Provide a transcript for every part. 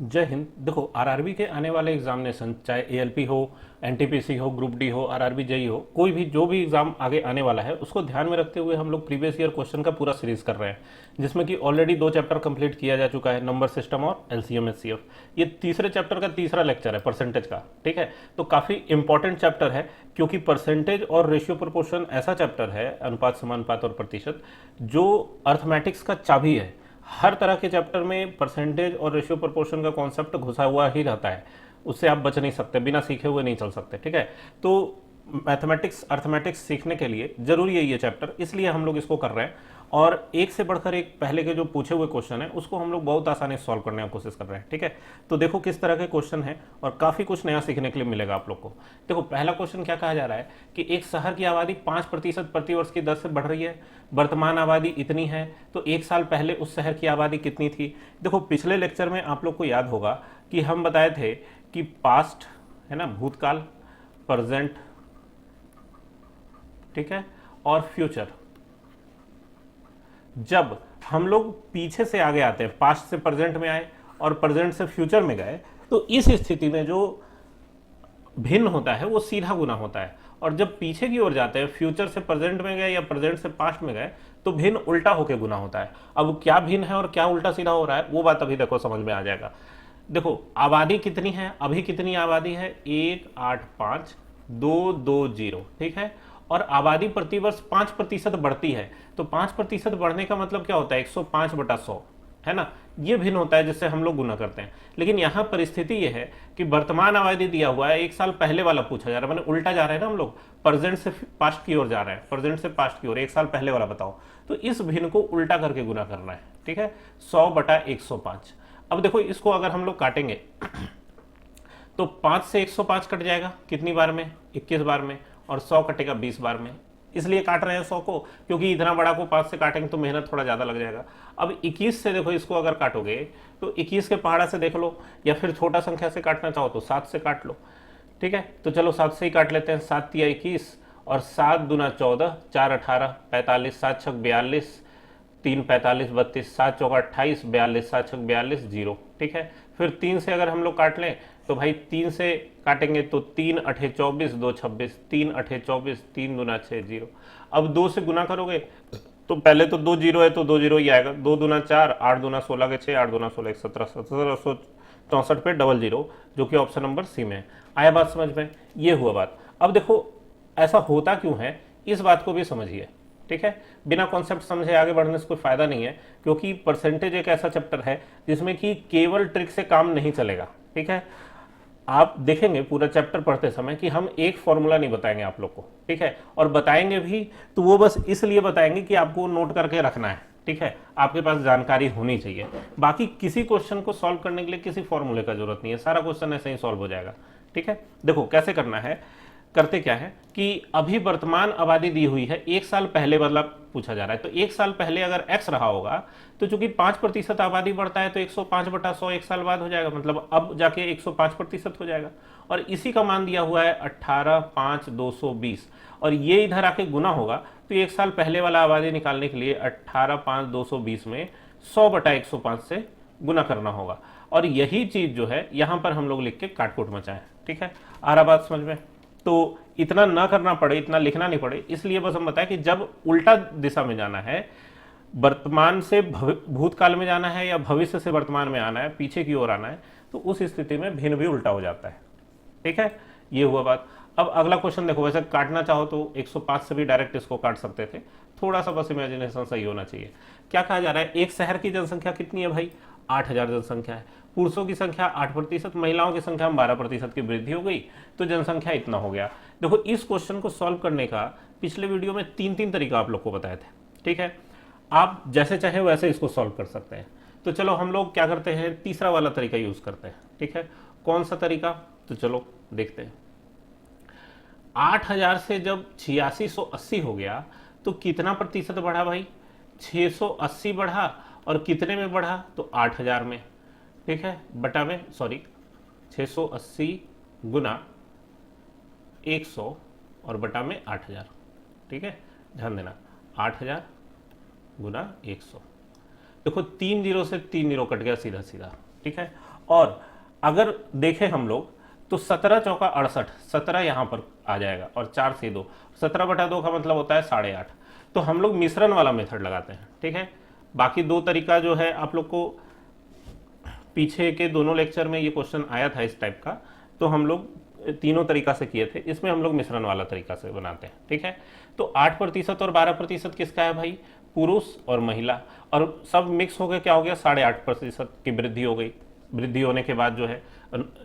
जय हिंद। देखो, आरआरबी के आने वाले एग्जामिनेशन, चाहे एएलपी हो, एनटीपीसी हो, ग्रुप डी हो, आरआरबी जेई हो, कोई भी जो भी एग्जाम आगे आने वाला है उसको ध्यान में रखते हुए हम लोग प्रीवियस ईयर क्वेश्चन का पूरा सीरीज कर रहे हैं, जिसमें कि ऑलरेडी 2 चैप्टर कंप्लीट किया जा चुका है, नंबर सिस्टम और एलसीएम एचसीएफ। ये तीसरे चैप्टर का तीसरा लेक्चर है परसेंटेज का। ठीक है, तो काफ़ी इंपॉर्टेंट चैप्टर है, क्योंकि परसेंटेज और रेशियो प्रोपोर्शन ऐसा चैप्टर है, अनुपात समानुपात और प्रतिशत, जो अर्थमेटिक्स का चाबी है। हर तरह के चैप्टर में परसेंटेज और रेशियो प्रोपोर्शन का कॉन्सेप्ट घुसा हुआ ही रहता है, उससे आप बच नहीं सकते, बिना सीखे हुए नहीं चल सकते। ठीक है, तो मैथमेटिक्स अर्थमेटिक्स सीखने के लिए जरूरी है ये चैप्टर, इसलिए हम लोग इसको कर रहे हैं। और एक से बढ़कर एक पहले के जो पूछे हुए क्वेश्चन है उसको हम लोग बहुत आसानी से सॉल्व करने की कोशिश कर रहे हैं। ठीक है, तो देखो किस तरह के क्वेश्चन है और काफ़ी कुछ नया सीखने के लिए मिलेगा आप लोग को। देखो, पहला क्वेश्चन क्या कहा जा रहा है कि एक शहर की आबादी 5% प्रतिवर्ष की दर से बढ़ रही है, वर्तमान आबादी इतनी है, तो एक साल पहले उस शहर की आबादी कितनी थी। देखो, पिछले लेक्चर में आप लोग को याद होगा कि हम बताए थे कि पास्ट है ना, भूतकाल, प्रेजेंट, ठीक है, और फ्यूचर। जब हम लोग पीछे से आगे आते हैं, पास्ट से प्रेजेंट में आए और प्रेजेंट से फ्यूचर में गए, तो इस स्थिति में जो भिन्न होता है वो सीधा गुना होता है। और जब पीछे की ओर जाते हैं, फ्यूचर से प्रेजेंट में गए या प्रेजेंट से पास्ट में गए, तो भिन्न उल्टा होकर गुना होता है। अब क्या भिन्न है और क्या उल्टा सीधा हो रहा है, वो बात अभी देखो समझ में आ जाएगा। देखो, आबादी कितनी है, अभी कितनी आबादी है, 1,8,5,2,2,0। ठीक है, और आबादी प्रतिवर्ष 5% बढ़ती है, तो 5% बढ़ने का मतलब क्या होता है, 105/100, है ना। ये भिन्न होता है जिससे हम लोग गुना करते हैं। लेकिन यहाँ परिस्थिति ये है कि वर्तमान आबादी दिया हुआ है, एक साल पहले वाला पूछा जा रहा है, मैंने उल्टा जा रहे हैं ना हम लोग, प्रेजेंट से पास्ट की ओर जा रहे हैं, प्रेजेंट से पास्ट की ओर, एक साल पहले वाला बताओ, तो इस भिन्न को उल्टा करके गुना करना है। ठीक है, 100/105। अब देखो, इसको अगर हम लोग काटेंगे तो 5 से 105 कट जाएगा कितनी बार में, 21 बार में, और 100 कटेगा 20 बार में। इसलिए काट रहे हैं 100 को, क्योंकि इतना बड़ा को 5 से काटेंगे तो मेहनत थोड़ा ज़्यादा लग जाएगा। अब 21 से देखो, इसको अगर काटोगे तो 21 के पहाड़ा से देख लो, या फिर छोटा संख्या से काटना चाहो तो 7 से काट लो। ठीक है, तो चलो 7 से ही काट लेते हैं। 7 तिया 21 और 7 दूना 14, 4 18 45, 7 छक 42, 3 45 32, 7 चौका 28, 42, 7 छक 42, 0। ठीक है, फिर 3 से अगर हम लोग काट लें तो भाई 3 से काटेंगे तो 3 अठे 24, 2 26, 3 अठे 24, 3 दूना 6, 0। अब 2 से गुना करोगे तो पहले तो 2 जीरो है तो 2 जीरो ही आएगा, 2 दूना 4, 8 दूना 16 के 6, 8 दूना 16 17, 1764 पे डबल जीरो, जो कि ऑप्शन नंबर सी में है। आया बात समझ में, ये हुआ बात। अब देखो, ऐसा होता क्यों है, इस बात को भी समझिए। ठीक है, बिना कॉन्सेप्ट समझे आगे बढ़ने से कोई फायदा नहीं है, क्योंकि परसेंटेज एक ऐसा चैप्टर है जिसमें कि केवल ट्रिक से काम नहीं चलेगा। ठीक है, आप देखेंगे पूरा चैप्टर पढ़ते समय कि हम एक फॉर्मूला नहीं बताएंगे आप लोग को। ठीक है, और बताएंगे भी तो वो बस इसलिए बताएंगे कि आपको नोट करके रखना है। ठीक है, आपके पास जानकारी होनी चाहिए। बाकी किसी क्वेश्चन को सॉल्व करने के लिए किसी फॉर्मूले का जरूरत नहीं है, सारा क्वेश्चन ऐसे ही सॉल्व हो जाएगा। ठीक है, देखो कैसे करना है, करते क्या है कि अभी वर्तमान आबादी दी हुई है, एक साल पहले वाला पूछा जा रहा है, तो एक साल पहले अगर x रहा होगा तो चूंकि 5% आबादी बढ़ता है तो 105/100 एक साल बाद हो जाएगा, मतलब अब जाके 105% हो जाएगा। और इसी का मान दिया हुआ है 18,5,220, और ये इधर आके गुना होगा, तो एक साल पहले वाला आबादी निकालने के लिए 18,5,220 में 100/105 से गुना करना होगा। और यही चीज जो है यहां पर हम लोग लिख के काटकूट मचाएं। ठीक है, आ रहा बात समझ में। तो इतना ना करना पड़े, इतना लिखना नहीं पड़े, इसलिए बस हम बताएं कि जब उल्टा दिशा में जाना है, वर्तमान से भूतकाल में जाना है या भविष्य से वर्तमान में आना है, पीछे की ओर आना है, तो उस स्थिति में भिन्न भी उल्टा हो जाता है। ठीक है, ये हुआ बात। अब अगला क्वेश्चन देखो, वैसे काटना चाहो तो 105 से भी डायरेक्ट इसको काट सकते थे, थोड़ा सा बस इमेजिनेशन सही होना चाहिए। क्या कहा जा रहा है, एक शहर की जनसंख्या कितनी है भाई, 8,000 जनसंख्या है, पुरुषों की संख्या 8%, महिलाओं की संख्या में 12% की वृद्धि हो गई, तो जनसंख्या इतना हो गया। देखो, इस क्वेश्चन को सॉल्व करने का पिछले वीडियो में 3 तरीका आप लोग को बताए थे। ठीक है, आप जैसे चाहे वैसे इसको सॉल्व कर सकते हैं। तो चलो हम लोग क्या करते हैं, तीसरा वाला तरीका यूज करते हैं। ठीक है, कौन सा तरीका, तो चलो देखते हैं। 8,000 से जब 8680 हो गया तो कितना प्रतिशत बढ़ा भाई, 680 बढ़ा, और कितने में बढ़ा, तो 8,000 में। ठीक है, बटा में, सॉरी, 680 गुना 100 और बटा में 8,000। ठीक है, ध्यान देना, 8,000 गुना 100। देखो 3 जीरो से 3 जीरो कट गया सीधा सीधा। ठीक है, और अगर देखें हम लोग तो 17 चौका 68, 17 यहाँ पर आ जाएगा और 4 से 2, 17/2 का मतलब होता है 8.5। तो हम लोग मिश्रण वाला मेथड लगाते हैं, ठीक है। बाकी दो तरीका जो है आप लोग को पीछे के दोनों लेक्चर में ये क्वेश्चन आया था इस टाइप का, तो हम लोग तीनों तरीका से किए थे, इसमें हम लोग मिश्रण वाला तरीका से बनाते हैं, ठीक है। तो 8% और 12% किसका है भाई? पुरुष और महिला, और सब मिक्स हो गए, क्या हो गया? 8.5% की वृद्धि हो गई। वृद्धि होने के बाद जो है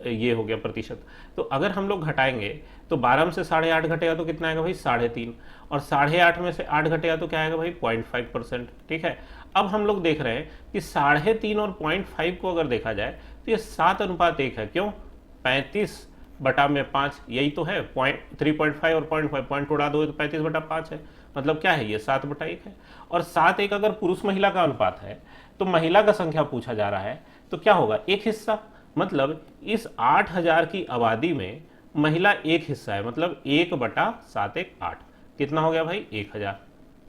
ये हो गया प्रतिशत। तो अगर हम लोग घटाएंगे तो 12 में से 8.5 घटेगा तो कितना आएगा भाई? 3.5, और 8.5 में से 8 घटेगा तो क्या आएगा भाई? 0.5%, ठीक है। अब हम लोग देख रहे हैं कि 3.5 और 0.5 को अगर देखा जाए तो ये 7:1 है। क्यों? 35/5, यही तो है। 3.5 और 0.5 पॉइंट उड़ा दो तो 35/5 है। मतलब क्या है? ये 7/1 है। और 7:1 अगर पुरुष महिला का अनुपात है तो महिला का संख्या पूछा जा रहा है, तो क्या होगा? एक हिस्सा। मतलब इस 8,000 की आबादी में महिला एक हिस्सा है, मतलब 1/7 1 8। कितना हो गया भाई? 1,000।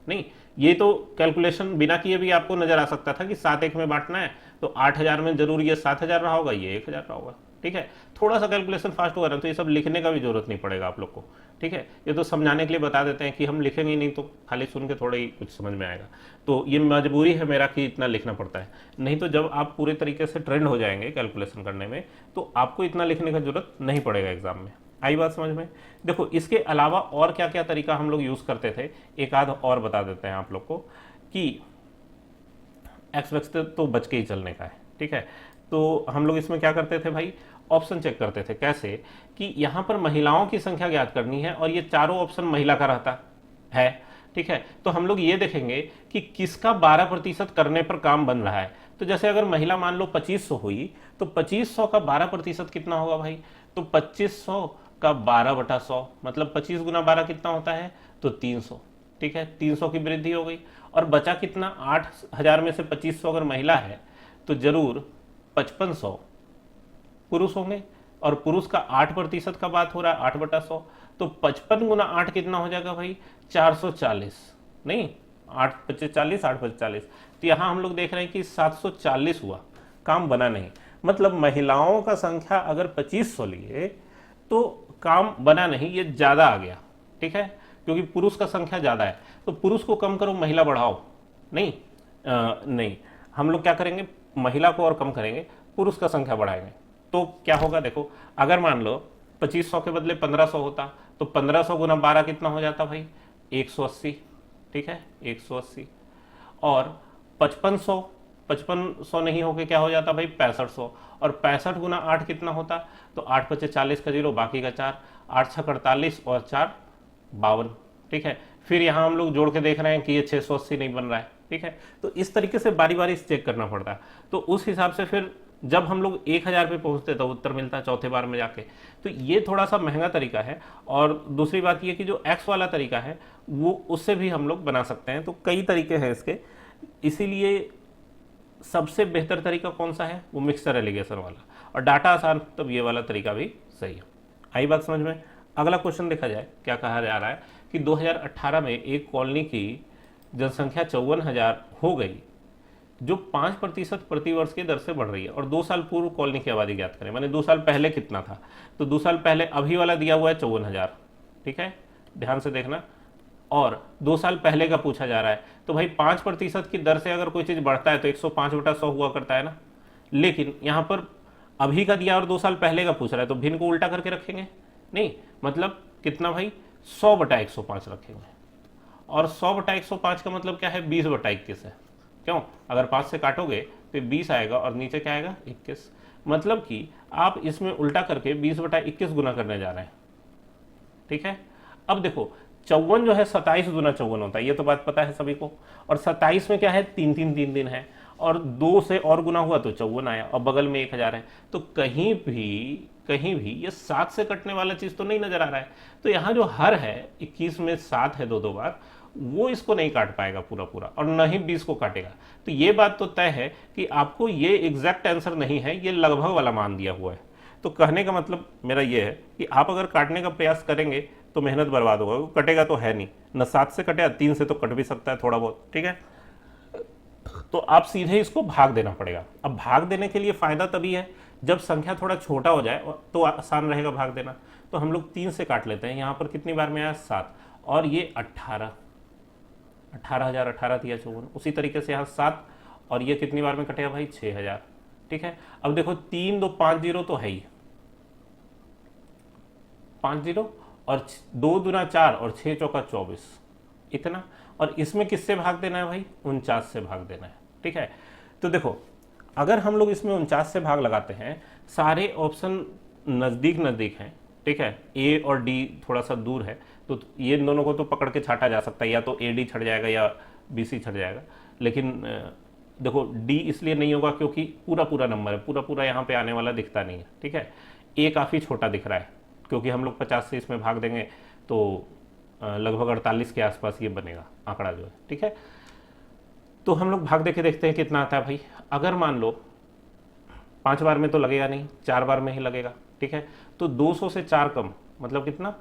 नहीं, ये तो कैलकुलेशन बिना किए भी आपको नजर आ सकता था कि 7 1 में बांटना है, तो 8,000 में जरूर ये 7,000 रहा होगा, ये 1,000 रहा होगा, ठीक है। थोड़ा सा कैलकुलेशन फास्ट होगा ना, तो ये सब लिखने का भी जरूरत नहीं पड़ेगा आप लोग को, ठीक है। ये तो समझाने के लिए बता देते हैं कि हम लिखेंगे नहीं तो खाली सुन के थोड़ा ही कुछ समझ में आएगा। तो ये मजबूरी है मेरा कि इतना लिखना पड़ता है, नहीं तो जब आप पूरे तरीके से ट्रेंड हो जाएंगे कैलकुलेशन करने में तो आपको इतना लिखने की जरूरत नहीं पड़ेगा एग्जाम में। आई बात समझ में? देखो, इसके अलावा और क्या क्या तरीका हम लोग यूज करते थे, एक आध और बता देते हैं आप लोग को कि एक्स वैक्स तो बच के ही चलने का है, ठीक है। तो हम लोग इसमें क्या करते थे भाई? ऑप्शन चेक करते थे। कैसे? कि यहाँ पर महिलाओं की संख्या ज्ञात करनी है और ये चारों ऑप्शन महिला का रहता है, ठीक है। तो हम लोग ये देखेंगे कि किसका 12% करने पर काम बन रहा है। तो जैसे अगर महिला मान लो 2500 हुई तो 2500 का 12% कितना होगा भाई? तो 2500 का 12/100, मतलब 25 गुना 12 कितना होता है? तो 300, ठीक है। 300 की वृद्धि हो गई और बचा कितना? 8,000 में से 2500 अगर महिला है तो जरूर 5500 पुरुष होंगे, और पुरुष का 8% का बात हो रहा है, 8/100। तो 55 गुना 8 कितना हो जाएगा भाई? 440। नहीं, 8×5=40, 8×5=40। तो यहां हम लोग देख रहे हैं कि 740 हुआ, काम बना नहीं। मतलब महिलाओं का संख्या अगर 2500 लिए तो काम बना नहीं, ये ज्यादा आ गया, ठीक है, क्योंकि पुरुष का संख्या ज्यादा है। तो पुरुष को कम करो, महिला बढ़ाओ। नहीं, नहीं, हम लोग क्या करेंगे? महिला को और कम करेंगे, पुरुष का संख्या बढ़ाएंगे। तो क्या होगा? देखो, अगर मान लो 2500 के बदले 1500 होता तो 1500 गुना 12 कितना हो जाता भाई? 180, ठीक है, 180। और 5500 नहीं होके क्या हो जाता भाई? 6500। और 65 गुना 8 कितना होता? तो 8×5=40 का 0, बाकी का 4, 8×6=48 और 4 52, ठीक है। फिर यहाँ हम लोग जोड़ के देख रहे हैं कि ये 680 नहीं बन रहा है, ठीक है। तो इस तरीके से बारी बारी चेक करना पड़ता है। तो उस हिसाब से फिर जब हम लोग 1000 पे पहुंचते तो उत्तर मिलता है चौथे बार में जाके। तो ये थोड़ा सा महंगा तरीका है। और दूसरी बात ये कि जो एक्स वाला तरीका है वो उससे भी हम लोग बना सकते हैं। तो कई तरीके हैं इसके, इसीलिए सबसे बेहतर तरीका कौन सा है? वो मिक्सचर एलिगेशन वाला। और डाटा आसान तब ये वाला तरीका भी सही है। आई बात समझ में? अगला क्वेश्चन देखा जाए, क्या कहा जा रहा है कि 2018 में एक कॉलोनी की जनसंख्या 54,000 हो गई, जो 5% प्रतिवर्ष की दर से बढ़ रही है, और 2 साल पूर्व कॉलोनी की आबादी ज्ञात करें। माने 2 साल पहले कितना था? तो 2 साल पहले अभी वाला दिया हुआ है 54,000, ठीक है, ध्यान से देखना। और 2 साल पहले का पूछा जा रहा है, तो भाई 5% की दर से अगर कोई चीज बढ़ता है तो 105/100 हुआ करता है ना। लेकिन यहां पर अभी का दिया और 2 साल पहले का पूछ रहा है, तो भिन्न को उल्टा करके रखेंगे। नहीं, मतलब कितना भाई? 100/105 रखेंगे। और 100/105 का मतलब क्या है? 20/21 है। क्यों? अगर 5 से काटोगे तो 20 आएगा और नीचे क्या आएगा? 21। मतलब कि आप इसमें उल्टा करके 20/21 गुना करने जा रहे हैं, ठीक है। अब देखो, 54 जो है 27 गुना 54 होता है, ये तो बात पता है सभी को। और 27 में क्या है? 3 दिन है, और 2 से और गुना हुआ तो 54 आया, और बगल में 1000 है। तो कहीं भी ये 7 से कटने वाला चीज तो नहीं नजर आ रहा है। तो यहाँ जो हर है 21 में 7 है 2 बार, वो इसको नहीं काट पाएगा पूरा, और न ही 20 को काटेगा। तो ये बात तो तय है कि आपको ये एग्जैक्ट आंसर नहीं है, ये लगभग वाला मान दिया हुआ है। तो कहने का मतलब मेरा ये है कि आप अगर काटने का प्रयास करेंगे तो मेहनत बर्बाद होगा, कटेगा तो है नहीं, न 7 से कटेगा, 3 से तो कट भी सकता है थोड़ा बहुत, ठीक है। तो आप सीधे इसको भाग देना पड़ेगा। अब भाग देने के लिए फायदा तभी है जब संख्या थोड़ा छोटा हो जाए तो आसान रहेगा भाग देना। तो हम लोग 3 से काट लेते हैं। यहाँ पर कितनी बार में आया 7, और ये 18, 18,000, 18 दिया 54। उसी तरीके से यहाँ 7, और ये कितनी बार में कटेगा भाई 6,000। ठीक है, अब देखो 3 2 5 0 तो है ही, 5 0, और 2 दूना 4 और 6 चौका 24, इतना। और इसमें किससे भाग देना है भाई, 49 से भाग देना है। ठीक है, तो देखो अगर हम लोग इसमें 49 से भाग लगाते हैं, सारे ऑप्शन नज़दीक नज़दीक हैं। ठीक है, ए और डी थोड़ा सा दूर है, तो ये दोनों को तो पकड़ के छाटा जा सकता है, या तो ए डी छट जाएगा या बी सी छट जाएगा। लेकिन देखो डी इसलिए नहीं होगा क्योंकि पूरा पूरा नंबर है, पूरा पूरा यहाँ पे आने वाला दिखता नहीं है। ठीक है, ए काफ़ी छोटा दिख रहा है, क्योंकि हम लोग 50 से इसमें भाग देंगे तो लगभग 48 के आसपास ये बनेगा आंकड़ा जो है। ठीक है, तो हम लोग भाग दे के देखते हैं कितना आता है भाई। अगर मान लो 5 बार में तो लगेगा नहीं, 4 बार में ही लगेगा। ठीक है, तो 200 से 4 कम मतलब कितना,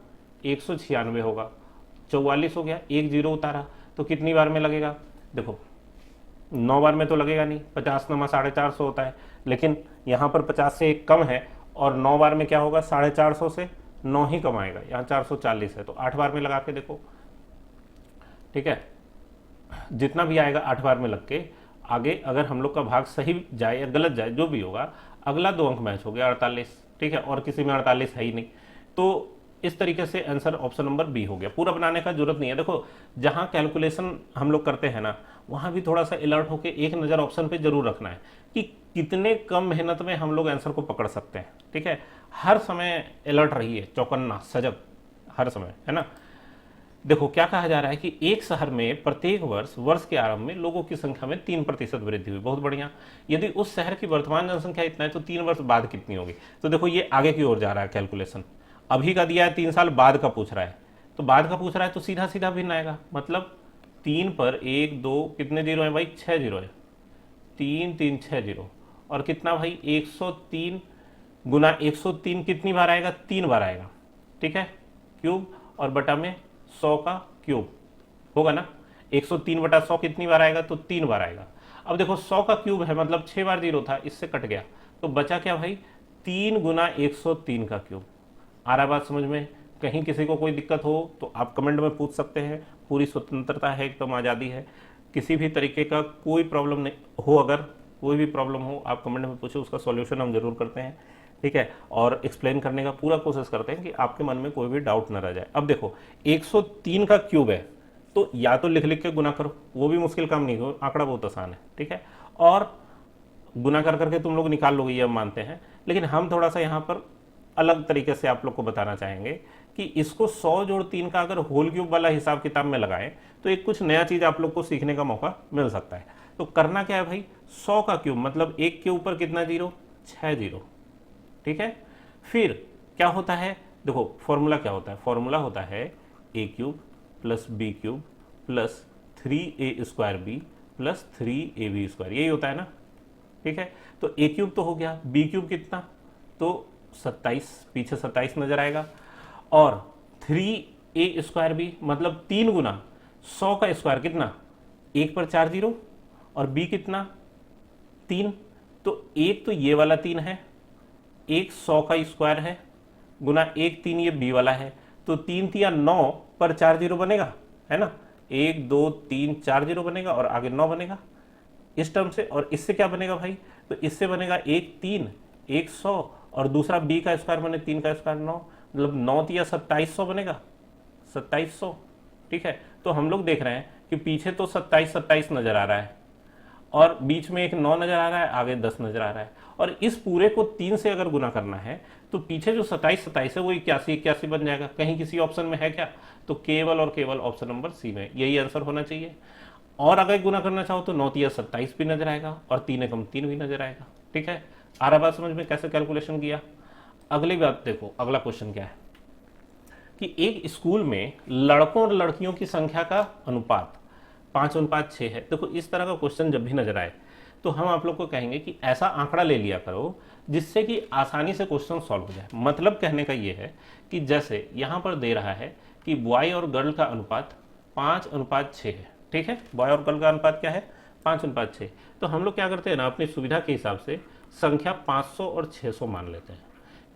196 होगा। 44 हो गया, 1 0 उतारा, तो कितनी बार में लगेगा, देखो 9 बार में तो लगेगा नहीं, 50 नमा 450 होता है, लेकिन यहाँ पर 50 से 1 कम है, और 9 बार में क्या होगा, 450 से 9 ही कम आएगा, यहाँ 440 है, तो 8 बार में लगा के देखो। ठीक है, जितना भी आएगा 8 बार में लग के आगे, अगर हम लोग का भाग सही जाए या गलत जाए, जो भी होगा, अगला 2 अंक मैच हो गया 48। ठीक है, और किसी में 48 है ही नहीं, तो इस तरीके से आंसर ऑप्शन नंबर बी हो गया। पूरा बनाने का जरूरत नहीं है। देखो जहां कैलकुलेशन हम लोग करते हैं ना, वहां भी थोड़ा सा अलर्ट होकर एक नज़र ऑप्शन पे जरूर रखना है कि कितने कम मेहनत में हम लोग आंसर को पकड़ सकते हैं। ठीक है, हर समय अलर्ट रहिए, चौकन्ना सजग हर समय, है ना। देखो क्या कहा जा रहा है कि एक शहर में प्रत्येक वर्ष के आरंभ में लोगों की संख्या में 3% वृद्धि हुई। बहुत बढ़िया। यदि उस शहर की वर्तमान जनसंख्या इतना है तो 3 वर्ष बाद कितनी होगी। तो देखो ये आगे की ओर जा रहा है कैलकुलेशन। अभी का दिया है, 3 साल बाद का पूछ रहा है, तो बाद का पूछ रहा है तो सीधा सीधा भिन्न आएगा। मतलब 3 पर 1 2 कितने जीरो है भाई, 6 जीरो है, 3 3 6 जीरो, और कितना भाई 103 गुना 103 कितनी बार आएगा, 3 बार आएगा। ठीक है, क्यूब और बटा में 100 का क्यूब होगा ना। 103 बटा 100 कितनी बार आएगा, तो 3 बार आएगा। अब देखो 100 का क्यूब है, मतलब 6 बार जीरो था, इससे कट गया, तो बचा क्या भाई, 3 गुना 103 का क्यूब। आ रहा बात समझ में। कहीं किसी को कोई दिक्कत हो तो आप कमेंट में पूछ सकते हैं, पूरी स्वतंत्रता है, एकदम आज़ादी है। किसी भी तरीके का कोई प्रॉब्लम नहीं हो, अगर कोई भी प्रॉब्लम हो आप कमेंट में पूछे, उसका सॉल्यूशन हम जरूर करते हैं। ठीक है, और एक्सप्लेन करने का पूरा कोशिश करते हैं कि आपके मन में कोई भी डाउट न रह जाए। अब देखो 103 का क्यूब है, तो या तो लिख लिख के गुना करो, वो भी मुश्किल काम नहीं हो, आंकड़ा बहुत आसान है। ठीक है, और गुना कर करके तुम लोग निकाल लोगे, ये हम मानते हैं। लेकिन हम थोड़ा सा यहाँ पर अलग तरीके से आप लोग को बताना चाहेंगे कि इसको 100 जोड़ 3 का अगर होल क्यूब वाला हिसाब किताब में लगाएं तो एक कुछ नया चीज़ आप लोग को सीखने का मौका मिल सकता है। तो करना क्या है भाई, 100 का क्यूब मतलब 1 के ऊपर कितना जीरो, 6 जीरो। ठीक है, फिर क्या होता है, देखो फॉर्मूला क्या होता है, फॉर्मूला होता है a cube plus b cube plus 3a² b plus 3ab², यही होता है ना। ठीक है, तो ए क्यूब तो हो गया, बी क्यूब कितना, तो 27, पीछे 27 नजर आएगा, और 3a² मतलब 3 गुना 100 का स्क्वायर कितना, 1 पर 4 जीरो, और b कितना 3, तो एक तो ये वाला 3 है, एक 100 का स्क्वायर है, गुना 1 3 ये b वाला है, तो 3 3 9 पर 4 जीरो बनेगा, है ना। 1 2 3 4 जीरो बनेगा और आगे 9 बनेगा इस टर्म से। और इससे क्या बनेगा भाई, तो इससे बनेगा 1 3 1 100 और दूसरा b का स्क्वायर बने 3 का स्क्वायर 9, मतलब 9 3 2700 बनेगा, 2700। ठीक है, तो हम लोग देख रहे हैं कि पीछे तो 27 27 नजर आ रहा है, और बीच में एक 9 नजर आ रहा है, आगे 10 नजर आ रहा है, और इस पूरे को 3 से अगर गुना करना है तो पीछे जो 27 27 है वो 81 81 बन जाएगा। कहीं किसी ऑप्शन में है क्या, तो केवल और केवल ऑप्शन नंबर सी में यही आंसर होना चाहिए। और अगर गुना करना चाहो तो 9 3 27 भी नजर आएगा, और 3 एकम 3 भी नजर आएगा। ठीक है, आ रहा बात समझ में कैसे कैलकुलेशन किया। अगली बात देखो, अगला क्वेश्चन क्या है कि एक स्कूल में लड़कों और लड़कियों की संख्या का अनुपात 5:6 है। देखो इस तरह का क्वेश्चन जब भी नजर आए तो हम आप लोग को कहेंगे कि ऐसा आंकड़ा ले लिया करो जिससे कि आसानी से क्वेश्चन सॉल्व हो जाए। मतलब कहने का ये है कि जैसे यहाँ पर दे रहा है कि बॉय और गर्ल का अनुपात 5:6 है। ठीक है, बॉय और गर्ल का अनुपात क्या है, 5:6। तो हम लोग क्या करते हैं ना, अपनी सुविधा के हिसाब से संख्या 500 और 600 मान लेते हैं,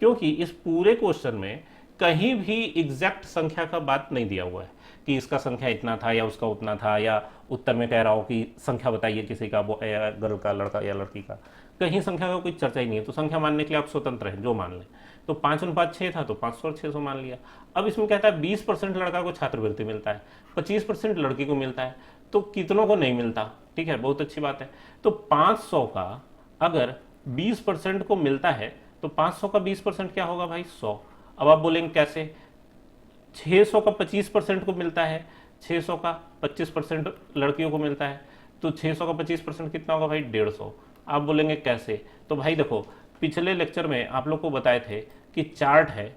क्योंकि इस पूरे क्वेश्चन में कहीं भी एग्जैक्ट संख्या का बात नहीं दिया हुआ है कि इसका संख्या इतना था या उसका उतना था, या उत्तर में कह रहा हो कि संख्या बताइए किसी का, वो या गर्ल का, लड़का या लड़की का, कहीं संख्या का कोई चर्चा ही नहीं है। तो संख्या मानने के लिए आप स्वतंत्र हैं, जो मान लें। तो 5:6 था तो 500 और 600 मान लिया। अब इसमें कहता है 20% लड़का को छात्रवृत्ति मिलता है, 25% लड़की को मिलता है, तो कितनों को नहीं मिलता। ठीक है, बहुत अच्छी बात है। तो 500 का अगर 20% को मिलता है तो 500 का 20% क्या होगा भाई, 100। अब आप बोलेंगे कैसे, 600 का 25% को मिलता है, 600 का 25% लड़कियों को मिलता है, तो 600 का 25% कितना होगा भाई, 150। आप बोलेंगे कैसे, तो भाई देखो, पिछले लेक्चर में आप लोग को बताए थे कि चार्ट है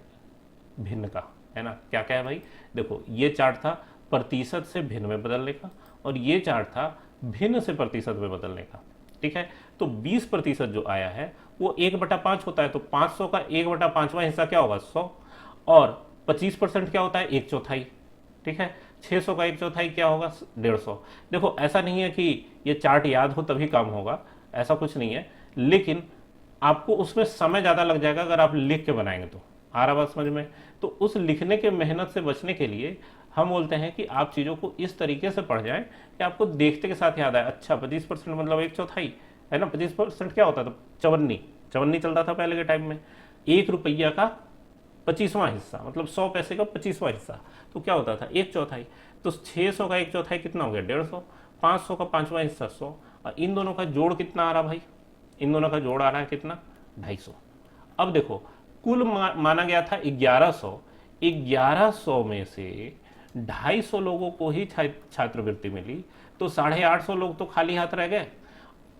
भिन्न का, है ना। क्या क्या है भाई, देखो ये चार्ट था प्रतिशत से भिन्न में बदलने का, और ये चार्ट था भिन्न से प्रतिशत में बदलने का। ठीक है, तो 20% जो आया है वो 1/5 होता है, तो 500 का 1/5वां हिस्सा क्या होगा, 100, और 25% क्या होता है, 1/4। ठीक है, 600 का 1/4 क्या होगा, 150। देखो ऐसा नहीं है कि ये चार्ट याद हो तभी काम होगा, ऐसा कुछ नहीं है, लेकिन आपको उसमें समय ज़्यादा लग जाएगा अगर आप लिख के बनाएंगे तो। आ रहा बात समझ में। तो उस लिखने के मेहनत से बचने के लिए हम बोलते हैं कि आप चीज़ों को इस तरीके से पढ़ जाएं कि आपको देखते के साथ याद आए। अच्छा 25% मतलब 1/4 है ना, 25% क्या होता था, चवन्नी चलता था पहले के टाइम में। 1 रुपया का 25वां हिस्सा मतलब 100 पैसे का 25वां हिस्सा, तो क्या होता था, 1/4। तो 600 का 1/4 कितना हो गया, 150। 500 का 5वां हिस्सा 100, और इन दोनों का जोड़ कितना आ रहा भाई, इन दोनों का जोड़ आ रहा है कितना, 250। अब देखो कुल माना गया था 1100, 1100 में से 250 लोगों को ही छात्रवृत्ति मिली, तो 850 लोग तो खाली हाथ रह गए।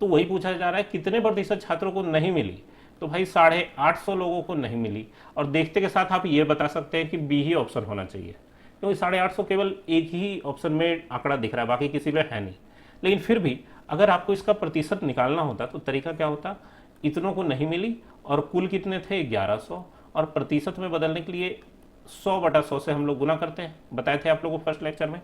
तो वही पूछा जा रहा है कितने प्रतिशत छात्रों को नहीं मिली, तो भाई 850 लोगों को नहीं मिली। और देखते के साथ आप ये बता सकते हैं कि बी ही ऑप्शन होना चाहिए, क्योंकि 850 केवल एक ही ऑप्शन में आंकड़ा दिख रहा है, बाकी किसी में है नहीं। लेकिन फिर भी अगर आपको इसका प्रतिशत निकालना होता तो तरीका क्या होता, इतनों को नहीं मिली और कुल कितने थे 1100, और प्रतिशत में बदलने के लिए 100/100 से हम लोग गुना करते हैं। बताए थे आप लोगों को फर्स्ट लेक्चर में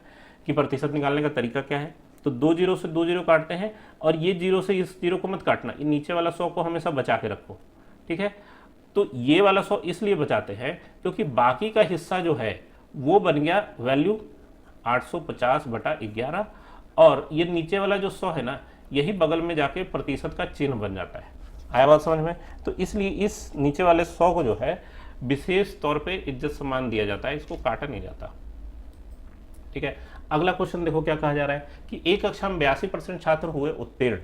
कि प्रतिशत निकालने का तरीका क्या है। तो 2 जीरो से 2 जीरो काटते हैं, और ये जीरो से इस जीरो को मत काटना, ये नीचे वाला 100 को हमेशा बचा के रखो। ठीक है, तो ये वाला 100 इसलिए बचाते हैं क्योंकि बाकी का हिस्सा जो है वो बन गया वैल्यू 850/11, और ये नीचे वाला जो 100 है ना, यही बगल में जाके प्रतिशत का चिन्ह बन जाता है। आया बात समझ में। तो इसलिए इस नीचे वाले 100 को जो है विशेष तौर पे इज्जत सम्मान दिया जाता है, इसको काटा नहीं जाता। ठीक है, अगला क्वेश्चन देखो क्या कहा जा रहा है कि एक कक्षा में 82% छात्र हुए उत्तीर्ण,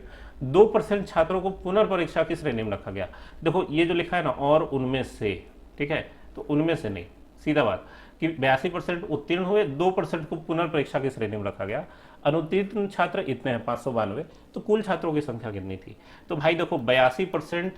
2% छात्रों को पुनर्परीक्षा की श्रेणी में रखा गया। देखो ये जो लिखा है ना, और उनमें से, ठीक है, तो उनमें से नहीं, सीधा बात कि 82% उत्तीर्ण हुए, 2% को पुनर्परीक्षा की श्रेणी में रखा गया। अनुत्तीर्ण छात्र इतने हैं 592, तो कुल छात्रों की संख्या कितनी थी। तो भाई देखो 82%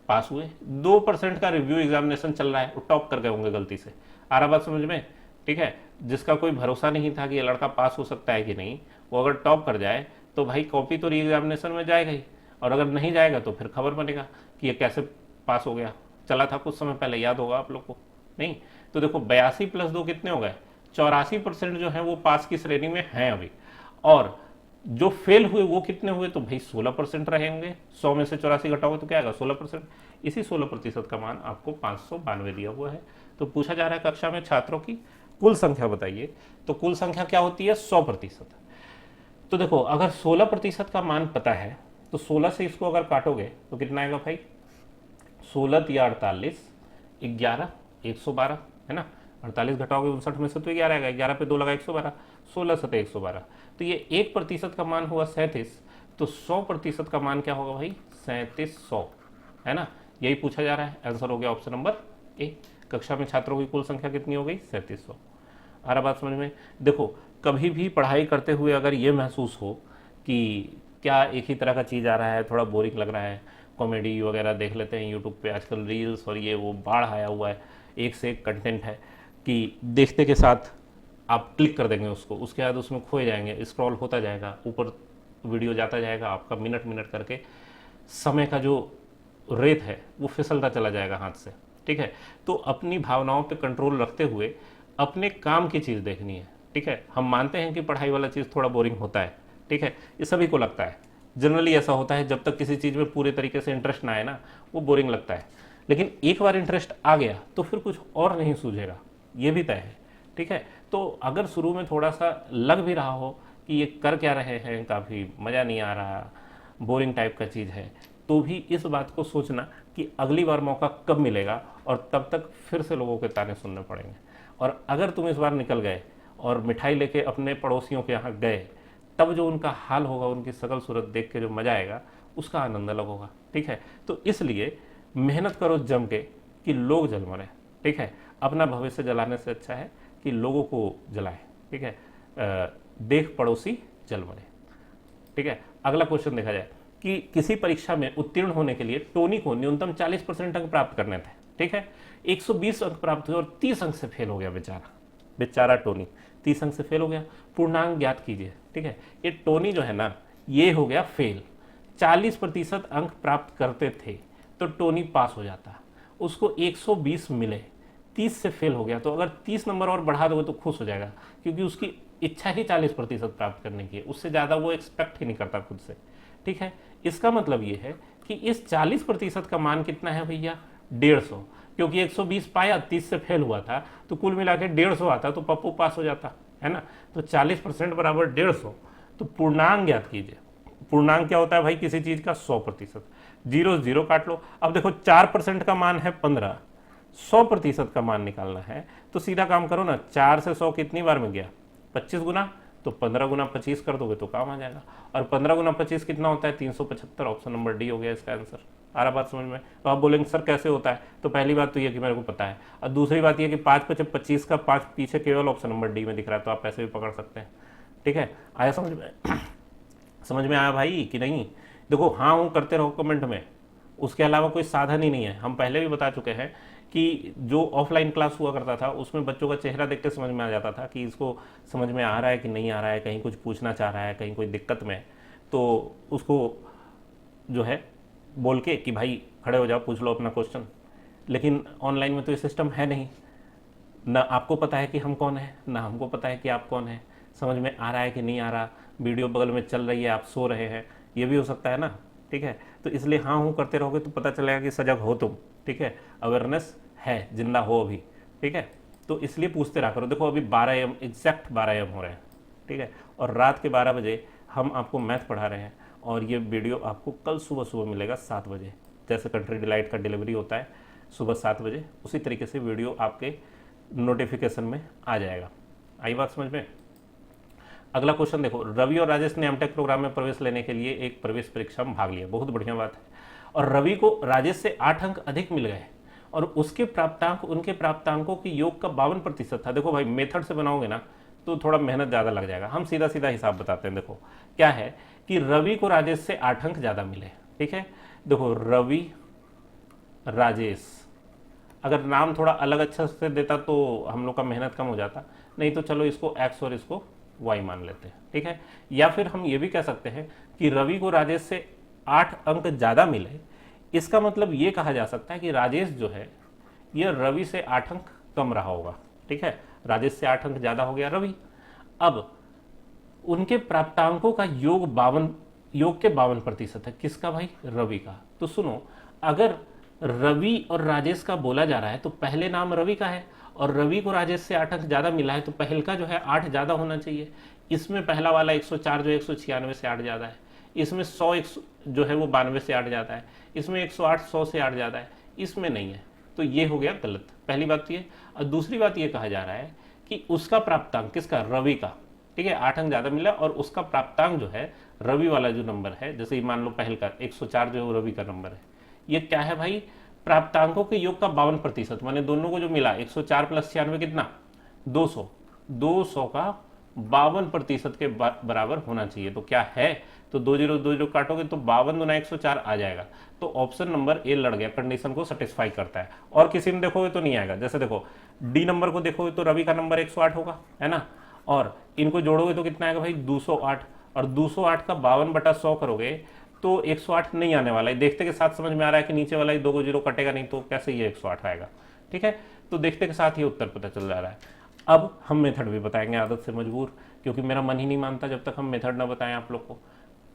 पास हुए, 2% का रिव्यू एग्जामिनेशन चल रहा है, वो टॉप कर गए होंगे गलती से। आ रहा बात समझ में। ठीक है, जिसका कोई भरोसा नहीं था कि ये लड़का पास हो सकता है कि नहीं, वो अगर टॉप कर जाए तो भाई कॉपी तो री एग्जामिनेशन में जाएगा ही, और अगर नहीं जाएगा तो फिर खबर बनेगा कि ये कैसे पास हो गया। चला था कुछ समय पहले, याद होगा आप लोग को, नहीं। तो देखो 82 + 2 कितने हो गए, 84% जो है वो पास की श्रेणी में हैं अभी, और जो फेल हुए वो कितने हुए, तो भाई 16% रहेंगे। 100 में से 84 घटाओगे तो क्या आएगा, 16%। इसी 16% का मान आपको 592 दिया हुआ है। तो पूछा जा रहा है कक्षा में छात्रों की कुल संख्या बताइए, तो कुल संख्या क्या होती है, 100%। तो देखो अगर 16% का मान पता है तो 16 से इसको अगर काटोगे तो कितना आएगा भाई, 16 × 48, 11, 112 है ना। 48 घटाओगे 59 में से तो 11 आएगा, 11 पे 2 लगा 112, 16 × 112, तो ये 1% का मान हुआ 37। तो 100% का मान क्या होगा भाई, 3700 है ना। यही पूछा जा रहा है, आंसर हो गया ऑप्शन नंबर ए। कक्षा में छात्रों की कुल संख्या कितनी हो गई, 3700। आ रहा बात समझ में। देखो कभी भी पढ़ाई करते हुए अगर ये महसूस हो कि क्या एक ही तरह का चीज़ आ रहा है, थोड़ा बोरिंग लग रहा है, कॉमेडी वगैरह देख लेते हैं यूट्यूब पे, आजकल रील्स और ये वो बाढ़ आया हुआ है, एक से एक कंटेंट है कि देखते के साथ आप क्लिक कर देंगे उसको, उसके बाद उसमें खोए जाएंगे, स्क्रॉल होता जाएगा, ऊपर वीडियो जाता जाएगा, आपका मिनट मिनट करके समय का जो रेत है वो फिसलता चला जाएगा हाथ से। ठीक है, तो अपनी भावनाओं पे कंट्रोल रखते हुए अपने काम की चीज़ देखनी है। ठीक है, हम मानते हैं कि पढ़ाई वाला चीज़ थोड़ा बोरिंग होता है, ठीक है, ये सभी को लगता है, जनरली ऐसा होता है, जब तक किसी चीज़ में पूरे तरीके से इंटरेस्ट ना आए ना, वो बोरिंग लगता है, लेकिन एक बार इंटरेस्ट आ गया तो फिर कुछ और नहीं सूझेगा, ये भी तय है। ठीक है, तो अगर शुरू में थोड़ा सा लग भी रहा हो कि ये कर क्या रहे हैं, काफ़ी मज़ा नहीं आ रहा, बोरिंग टाइप का चीज़ है, तो भी इस बात को सोचना कि अगली बार मौका कब मिलेगा, और तब तक फिर से लोगों के ताने सुनने पड़ेंगे। और अगर तुम इस बार निकल गए और मिठाई लेके अपने पड़ोसियों के यहाँ गए, तब जो उनका हाल होगा, उनकी शकल सूरत देख के जो मज़ा आएगा, उसका आनंद अलग होगा। ठीक है, तो इसलिए मेहनत करो जम के कि लोग जल मरे। ठीक है, अपना भविष्य जलाने से अच्छा है कि लोगों को जलाए। ठीक है, देख पड़ोसी जल मरे। ठीक है, अगला क्वेश्चन देखा जाए कि किसी परीक्षा में उत्तीर्ण होने के लिए टोनी को न्यूनतम 40% अंक प्राप्त करने थे। ठीक है, 120 अंक प्राप्त हुए और 30 अंक से फेल हो गया बेचारा टोनी, 30 अंक से फेल हो गया। पूर्णांक ज्ञात कीजिए। ठीक है, ये टोनी जो है ना, ये हो गया फेल। 40% अंक प्राप्त करते थे तो टोनी पास हो जाता, उसको 120 मिले, 30 से फेल हो गया, तो अगर 30 नंबर और बढ़ा दोगे तो खुश हो जाएगा, क्योंकि उसकी इच्छा ही 40% प्राप्त करने की है, उससे ज़्यादा वो एक्सपेक्ट ही नहीं करता खुद से। ठीक है, इसका मतलब ये है कि इस 40% का मान कितना है भैया, 150, क्योंकि 120 पाया, 30 से फेल हुआ था, तो कुल मिला के 150 आता, तो पप्पू पास हो जाता है ना। तो 40% बराबर 150, तो पूर्णांक ज्ञात कीजिए। पूर्णांक क्या होता है भाई, किसी चीज़ का 100%। जीरो जीरो काट लो। अब देखो 4% का मान है 15, 100% का मान निकालना है, तो सीधा काम करो ना, 4 से 100 कितनी बार में गया, 25 गुना, तो 15 गुना 25 कर दोगे तो काम आ जाएगा। और 15 गुना 25 कितना होता है, 375। ऑप्शन नंबर डी हो गया इसका आंसर। आ रहा बात समझ में? तो आप बोलेंगे सर कैसे होता है, तो पहली बात तो ये कि मेरे को पता है, और दूसरी बात ये कि 5 × 25 का 5 पीछे केवल ऑप्शन नंबर डी में दिख रहा है, तो आप ऐसे भी पकड़ सकते हैं। ठीक है, आया समझ में? समझ में आया भाई कि नहीं? देखो हाँ हूँ करते रहो कमेंट में, उसके अलावा कोई साधन ही नहीं है। हम पहले भी बता चुके हैं कि जो ऑफलाइन क्लास हुआ करता था, उसमें बच्चों का चेहरा देख के समझ में आ जाता था कि इसको समझ में आ रहा है कि नहीं आ रहा है, कहीं कुछ पूछना चाह रहा है, कहीं कोई दिक्कत में, तो उसको जो है बोल के कि भाई खड़े हो जाओ, पूछ लो अपना क्वेश्चन। लेकिन ऑनलाइन में तो ये सिस्टम है नहीं, ना आपको पता है कि हम कौन है, ना हमको पता है कि आप कौन है, समझ में आ रहा है कि नहीं आ रहा, वीडियो बगल में चल रही है, आप सो रहे हैं, ये भी हो सकता है ना। ठीक है, तो इसलिए हाँ हूँ करते रहोगे तो पता चलेगा कि सजग हो तुम। ठीक है, अवेयरनेस है, जिंदा हो अभी। ठीक है, तो इसलिए पूछते रहा करो। देखो अभी 12 AM एग्जैक्ट 12 AM हो रहे हैं। ठीक है, और रात के 12 बजे हम आपको मैथ पढ़ा रहे हैं, और ये वीडियो आपको कल सुबह मिलेगा 7 बजे। जैसे कंट्री डिलाइट का डिलीवरी होता है सुबह 7 बजे, उसी तरीके से वीडियो आपके नोटिफिकेशन में आ जाएगा। आई बात समझ में? अगला क्वेश्चन देखो, रवि और राजेश ने एमटेक प्रोग्राम में प्रवेश लेने के लिए एक प्रवेश परीक्षा में भाग लिया। बहुत बढ़िया बात है। और रवि को राजेश से 8 अंक अधिक मिल गए, और उसके प्राप्तांक उनके प्राप्तांकों की योग का 52% था। देखो भाई मेथड से बनाओगे ना तो थोड़ा मेहनत ज़्यादा लग जाएगा, हम सीधा सीधा हिसाब बताते हैं। देखो क्या है कि रवि को राजेश से 8 अंक ज़्यादा मिले। ठीक है, देखो रवि राजेश, अगर नाम थोड़ा अलग अच्छा से देता तो हम लोग का मेहनत कम हो जाता, नहीं तो चलो इसको एक्स और इसको वाई मान लेते हैं। ठीक है, या फिर हम ये भी कह सकते हैं कि रवि को राजेश से 8 अंक ज़्यादा मिले, इसका मतलब ये कहा जा सकता है कि राजेश जो है ये रवि से 8 अंक कम रहा होगा। ठीक है, राजेश से 8 अंक ज़्यादा हो गया रवि। अब उनके प्राप्तांकों का योग के 52% है। किसका भाई? रवि का। तो सुनो, अगर रवि और राजेश का बोला जा रहा है तो पहले नाम रवि का है, और रवि को राजेश से 8 अंक ज़्यादा मिला है, तो पहल का जो है 8 ज़्यादा होना चाहिए। इसमें पहला वाला 104 जो 196 से 8 ज़्यादा है, इसमें 100 जो है वो 92 से 8 ज़्यादा है, इसमें 108 100 से 8 ज़्यादा है, इसमें नहीं है। तो ये हो गया गलत। पहली बात तो ये। और दूसरी बात ये कहा जा रहा है कि उसका प्राप्तांक, किसका? रवि का। ठीक है, 8 अंक ज़्यादा मिला, और उसका प्राप्तांक जो है रवि वाला जो नंबर है, जैसे मान लो पहल का 104 जो है वो रवि का नंबर है, ये क्या है भाई? प्राप्तांकों के योग का 52%, माने दोनों को जो मिला 104 + 96 कितना? 200। 200 का 52% के बराबर होना चाहिए। तो क्या है? तो 20 काटोगे तो 52 × 104 आ जाएगा। तो ऑप्शन नंबर ए लड़ गया, कंडीशन को सेटिस्फाई करता है। और किसी में देखोगे तो नहीं आएगा। जैसे देखो डी नंबर को देखोगे तो रवि का नंबर 108 होगा, है ना, और इनको जोड़ोगे तो कितना आएगा भाई? 208, और 208 का 52/100 करोगे तो 108 नहीं आने वाला है। देखते के साथ समझ में आ रहा है कि नीचे वाला ही 2 0 कटेगा नहीं, तो कैसे ये 108 आएगा? ठीक है, तो देखते के साथ ही उत्तर पता चल जा रहा है। अब हम मेथड भी बताएंगे, आदत से मजबूर, क्योंकि मेरा मन ही नहीं मानता जब तक हम मेथड ना बताएं आप लोग को।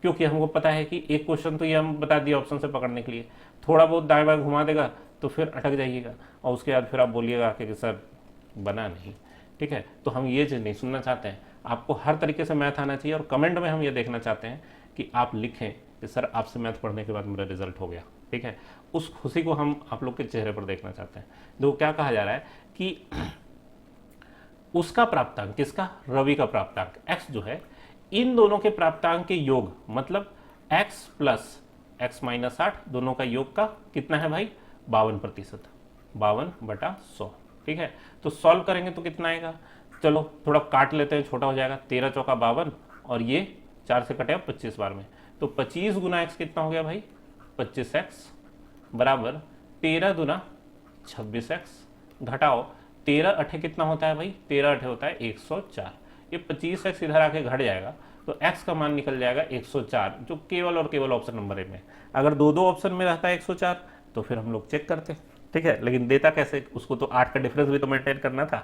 क्योंकि हमको पता है कि एक क्वेश्चन तो ये हम बता दिया ऑप्शन से पकड़ने के लिए, थोड़ा बहुत दाएं बाएं घुमा देगा तो फिर अटक जाइएगा और उसके बाद फिर आप बोलिएगा कि सर बना नहीं। ठीक है, तो हम ये चीज़ नहीं सुनना चाहते हैं। आपको हर तरीके से मैथ आना चाहिए और कमेंट में हम ये देखना चाहते हैं कि आप लिखें कि सर आपसे मैथ पढ़ने के बाद मेरा रिजल्ट हो गया। ठीक है, उस खुशी को हम आप लोग के चेहरे पर देखना चाहते हैं। देखो क्या कहा जा रहा है कि उसका प्राप्तांक, किसका, रवि का प्राप्तांक x जो है, इन दोनों के प्राप्तांक के योग मतलब x प्लस x माइनस 8 दोनों का योग का कितना है भाई, 52%, 52/100। ठीक है, तो सॉल्व करेंगे तो कितना आएगा, चलो थोड़ा काट लेते हैं, छोटा हो जाएगा, 13 चौका 52 और ये 4 से कटेगा 25 बार में, तो 25 गुना x कितना हो गया भाई, 25x बराबर 13 दुना 26x घटाओ 13 अठे कितना होता है भाई, 13 अठे होता है 104। ये 25x इधर आके घट जाएगा तो x का मान निकल जाएगा 104, जो केवल और केवल ऑप्शन नंबर ए में। अगर दो दो ऑप्शन में रहता है 104 तो फिर हम लोग चेक करते। ठीक है, लेकिन देता कैसे, उसको तो 8 का डिफरेंस भी तो मेंटेन करना था।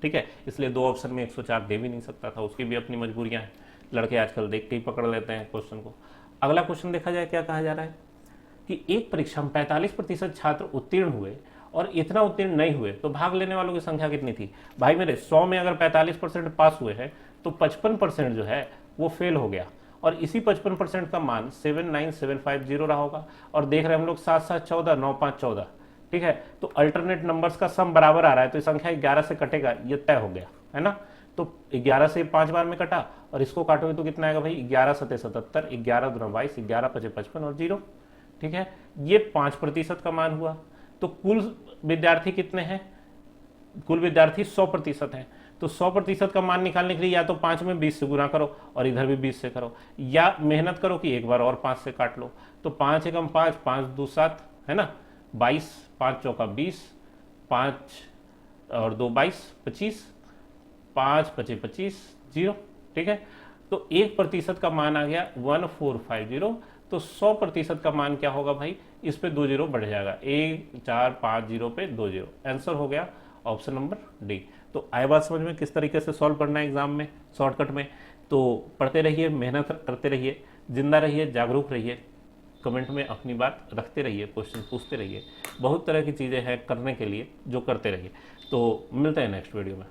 ठीक है, इसलिए दो ऑप्शन में 104 दे भी नहीं सकता था, उसकी भी अपनी मजबूरियां हैं। लड़के आजकल देख के ही पकड़ लेते हैं क्वेश्चन को। अगला क्वेश्चन देखा जाए, क्या कहा जा रहा है कि एक परीक्षा में 45% छात्र उत्तीर्ण हुए और इतना उत्तीर्ण नहीं हुए तो भाग लेने वालों की संख्या कितनी थी। भाई मेरे 100 में अगर 45% पास हुए हैं तो 55% जो है वो फेल हो गया, और इसी 55% का मान 79750 रहा होगा। और देख रहे हैं हम लोग 7 7 14 9 5 14। ठीक है, तो अल्टरनेट नंबर्स का सम बराबर आ रहा है, तो संख्या 11 से कटेगा, ये तय हो गया है ना। तो 11 से 5 बार में कटा और इसको काटोगे तो कितना आएगा भाई, 11 सते 77, 11 दूना 22, 11 पचे 55 और 0। ठीक है, ये 5% का मान हुआ। तो कुल विद्यार्थी कितने हैं, कुल विद्यार्थी 100% हैं, तो 100% का मान निकालने के लिए या तो 5 में 20 से गुना करो और इधर भी 20 से करो, या मेहनत करो कि एक बार और 5 से काट लो। तो 5 एकम 5, 5 दो 7 है ना, 22, 5 चौका 20, 5 और 2 22, 25, 5 पचे 25, 0। ठीक है, तो 1% का मान आ गया 1450। तो 100% का मान क्या होगा भाई, इस पे 2 जीरो बढ़ जाएगा, 1 4 5 0 पे 2 जीरो। आंसर हो गया ऑप्शन नंबर डी। तो आए बात समझ में किस तरीके से सॉल्व करना है एग्जाम में शॉर्टकट में। तो पढ़ते रहिए, मेहनत करते रहिए, जिंदा रहिए, जागरूक रहिए, कमेंट में अपनी बात रखते रहिए, क्वेश्चन पूछते रहिए। बहुत तरह की चीज़ें हैं करने के लिए, जो करते रहिए। तो मिलते हैं नेक्स्ट वीडियो में।